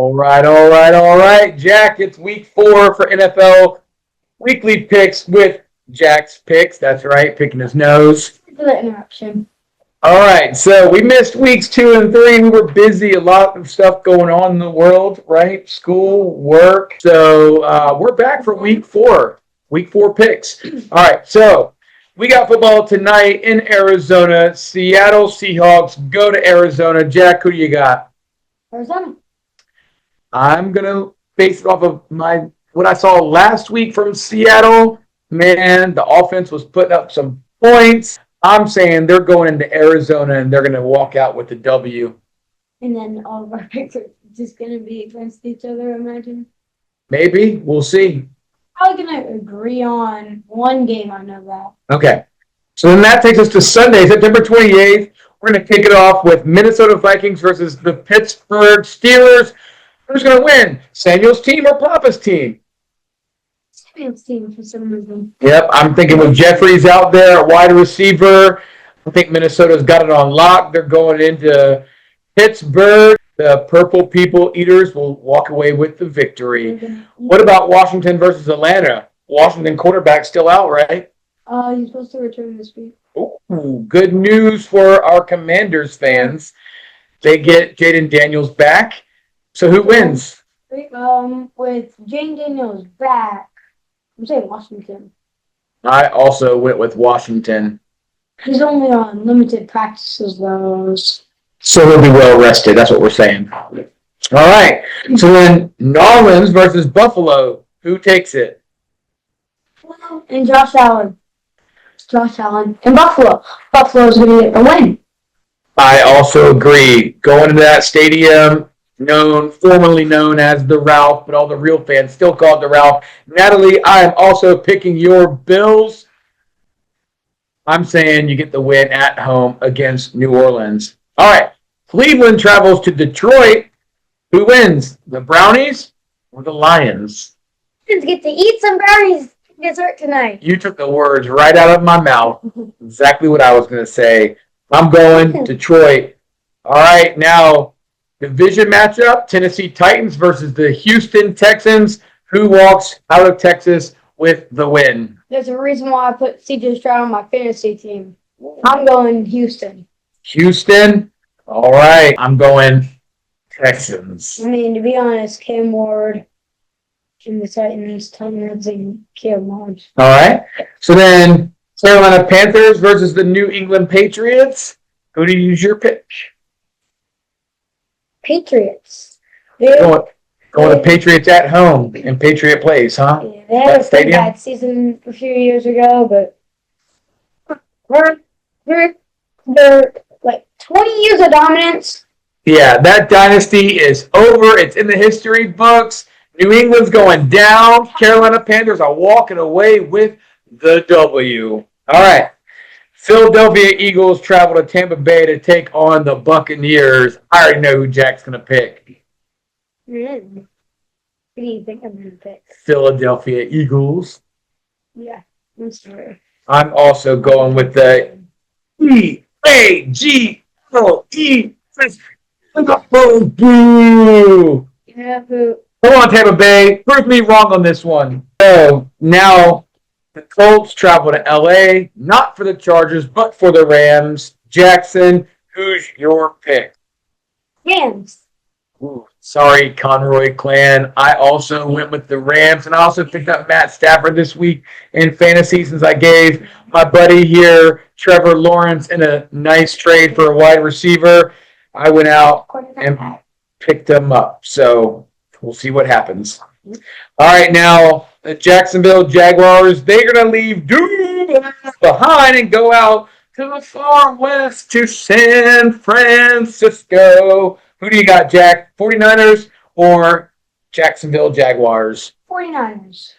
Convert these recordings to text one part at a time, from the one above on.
All right. Jack, it's week 4 for NFL weekly picks with Jack's picks. That's right, picking his nose. For the interruption. All right, so we missed weeks 2 and 3. We were busy, a lot of stuff going on in the world, right? School, work. So we're back for week 4 picks. All right, so we got football tonight in Arizona. Seattle Seahawks go to Arizona. Jack, who do you got? Arizona. I'm going to base it off of what I saw last week from Seattle. Man, the offense was putting up some points. I'm saying they're going into Arizona and they're going to walk out with the W. And then all of our picks are just going to be against each other, imagine. Maybe. We'll see. Probably going to agree on one game, I know that. Okay. So then that takes us to Sunday, September 28th. We're going to kick it off with Minnesota Vikings versus the Pittsburgh Steelers. Who's going to win? Samuel's team or Papa's team? Samuel's team for some reason. Yep, I'm thinking with Jeffries out there at wide receiver. I think Minnesota's got it on lock. They're going into Pittsburgh. The Purple People Eaters will walk away with the victory. What about Washington versus Atlanta? Washington quarterback still out, right? He's supposed to return this week. Ooh, good news for our Commanders fans. They get Jaden Daniels back. So who wins? With Jane Daniels back, I'm saying Washington. I also went with Washington. He's only on limited practices, though. So he'll be well rested. That's what we're saying. All right. So then Nolans versus Buffalo. Who takes it? And Josh Allen. Josh Allen. And Buffalo. Buffalo's going to get the win. I also agree. Going into that stadium, formerly known as the Ralph, but all the real fans still call it the Ralph. Natalie, I am also picking your Bills. I'm saying you get the win at home against New Orleans. All right. Cleveland travels to Detroit. Who wins? The Brownies or the Lions? Lions get to eat some brownies dessert tonight. You took the words right out of my mouth. Exactly what I was going to say. I'm going Detroit. All right. Now, division matchup, Tennessee Titans versus the Houston Texans. Who walks out of Texas with the win? There's a reason why I put CJ Stroud on my fantasy team. I'm going Houston. Houston? All right. I'm going Texans. I mean, to be honest, Cam Ward and the Titans, Titans and Cam Ward. All right. So then Carolina Panthers versus the New England Patriots. Who do you use your pick? Patriots. Going to Patriots at home in Patriot Place, huh? Yeah, they had a pretty bad season a few years ago, but they're like 20 years of dominance. Yeah, that dynasty is over. It's in the history books. New England's going down. Carolina Panthers are walking away with the W. All right. Philadelphia Eagles travel to Tampa Bay to take on the Buccaneers. I already know who Jack's going to pick. Who do you think I'm going to pick? Philadelphia Eagles. Yeah, I'm sorry. I'm also going with the EAGLE. Boo! Yeah, who? Come on, Tampa Bay. Prove me wrong on this one. So now the Colts travel to LA, not for the Chargers, but for the Rams. Jackson, who's your pick? Rams. Ooh, sorry, Conroy Clan. I also went with the Rams, and I also picked up Matt Stafford this week in fantasy since I gave my buddy here, Trevor Lawrence, in a nice trade for a wide receiver. I went out and picked him up. So we'll see what happens. All right, now the Jacksonville Jaguars, they're going to leave Doom behind and go out to the far west to San Francisco. Who do you got, Jack? 49ers or Jacksonville Jaguars? 49ers.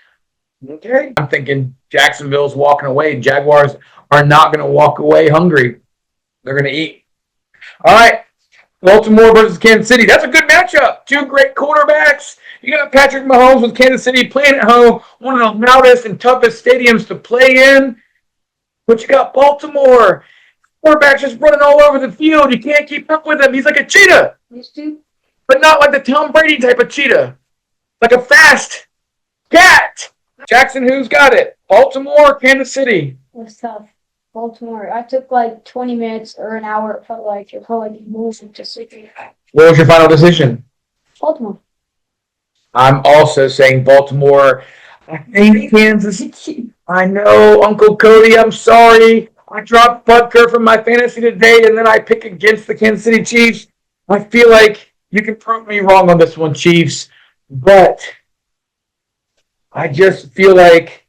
Okay. I'm thinking Jacksonville's walking away. Jaguars are not going to walk away hungry. They're going to eat. All right. Baltimore versus Kansas City. That's a good matchup. Two great quarterbacks. You got Patrick Mahomes with Kansas City playing at home, one of the loudest and toughest stadiums to play in. But you got Baltimore. Quarterback's just running all over the field. You can't keep up with him. He's like a cheetah. Used to. but not like the Tom Brady type of cheetah. Like a fast cat. Jackson, who's got it? Baltimore, Kansas City. It was tough. Baltimore. I took like 20 minutes or an hour. It felt like moving to sleep. What was your final decision? Baltimore. I'm also saying Baltimore. I think Kansas. I know, Uncle Cody, I'm sorry. I dropped Butker from my fantasy today, and then I pick against the Kansas City Chiefs. I feel like you can prove me wrong on this one, Chiefs. But I just feel like,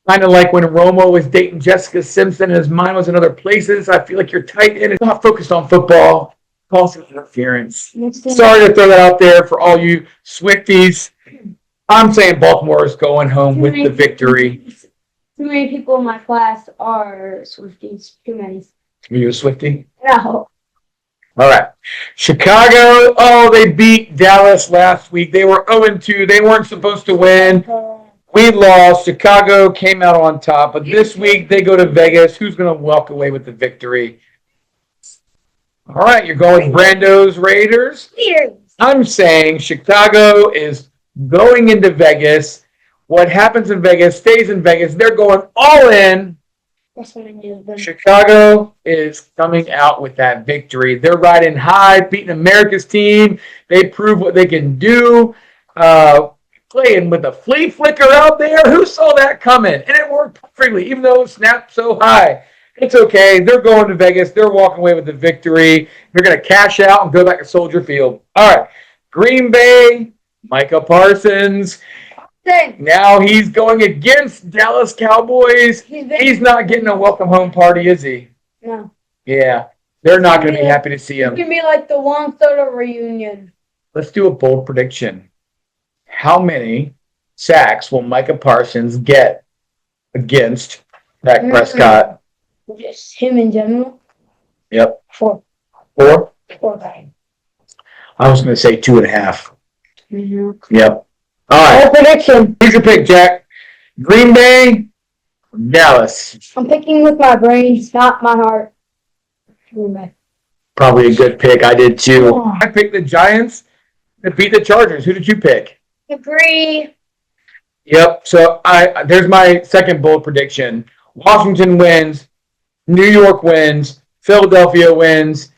kind of like when Romo was dating Jessica Simpson and his mind was in other places, I feel like your tight end is not focused on football. Calls interference. Sorry to throw that out there for all you Swifties. I'm saying Baltimore is going home with the victory. Too many people in my class are Swifties. Too many. Are you a Swiftie? No. All right. Chicago, they beat Dallas last week. They were 0-2. They weren't supposed to win. We lost. Chicago came out on top. But this week, they go to Vegas. Who's going to walk away with the victory? All right. You're going Brando's Raiders. I'm saying Chicago is going into Vegas. What happens in Vegas stays in Vegas. They're going all in. Chicago is coming out with that victory. They're riding high, beating America's team. They prove what they can do. Playing with a flea flicker out there. Who saw that coming? And it worked perfectly, even though it snapped so high. It's okay. They're going to Vegas. They're walking away with the victory. They're going to cash out and go back to Soldier Field. All right. Green Bay, Micah Parsons. Now he's going against Dallas Cowboys. He's not getting a welcome home party, is he? No. Yeah. They're not going to be happy to see him. It's going to be like the Juan Soto reunion. Let's do a bold prediction. How many sacks will Micah Parsons get against Dak Prescott? Just him in general? Yep. 4. 4? 4 guys. I was going to say 2.5. Mm-hmm. Yep. All right. Prediction. Who's your pick, Jack? Green Bay or Dallas? I'm picking with my brains, not my heart. Green Bay. Probably a good pick. I did too. Oh. I picked the Giants to beat the Chargers. Who did you pick? Agree. Yep. So there's my second bold prediction. Washington wins. New York wins. Philadelphia wins.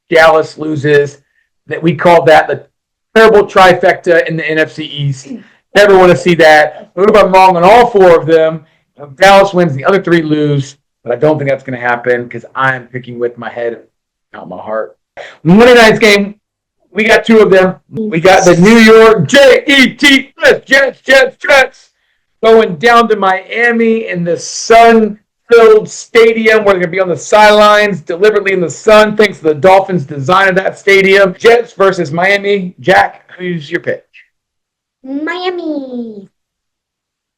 Dallas loses. That we call that the terrible trifecta in the NFC East. Never want to see that. What if I'm wrong on all 4 of them? If Dallas wins, the other 3 lose. But I don't think that's going to happen because I'm picking with my head, not my heart. Monday night's game, we got 2 of them. We got the New York Jets going down to Miami in the sun-filled stadium where they're going to be on the sidelines, deliberately in the sun, thanks to the Dolphins' design of that stadium. Jets versus Miami. Jack, who's your pick? Miami.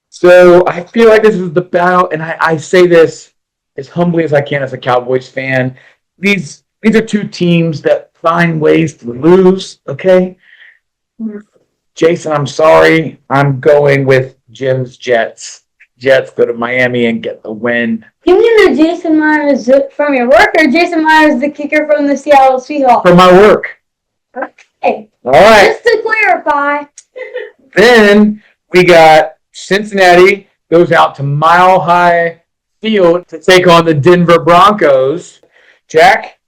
So I feel like this is the battle, and I say this as humbly as I can as a Cowboys fan. These are 2 teams that find ways to lose, okay? Jason, I'm sorry. I'm going with Jim's Jets. Jets go to Miami and get the win. You mean the Jason Myers from your work or Jason Myers the kicker from the Seattle Seahawks? For my work. Okay. All right. Just to clarify. Then we got Cincinnati goes out to Mile High Field to take on the Denver Broncos. Jack,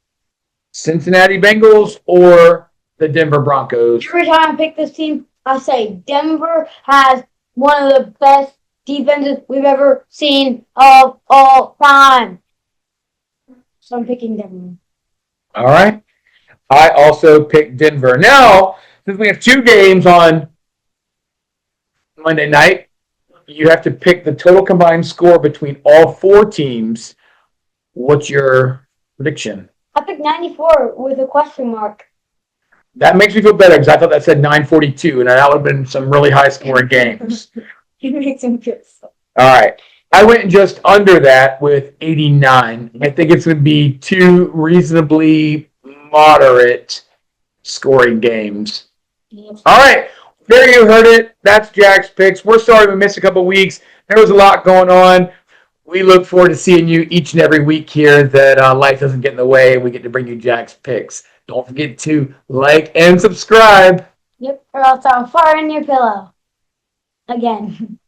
Cincinnati Bengals or the Denver Broncos? Every time I pick this team, I say Denver has one of the best defenses we've ever seen of all time. So I'm picking Denver. All right. I also picked Denver. Now, since we have 2 games on Monday night, you have to pick the total combined score between all 4 teams. What's your prediction? I picked 94 with a question mark. That makes me feel better because I thought that said 942, and that would have been some really high-scoring games. You make some good stuff. All right. I went just under that with 89. I think it's going to be 2 reasonably moderate scoring games. All right. There you heard it. That's Jack's picks. We're sorry we missed a couple weeks. There was a lot going on. We look forward to seeing you each and every week here that life doesn't get in the way and we get to bring you Jack's picks. Don't forget to like and subscribe. Yep, or else I'll fart in your pillow. Again.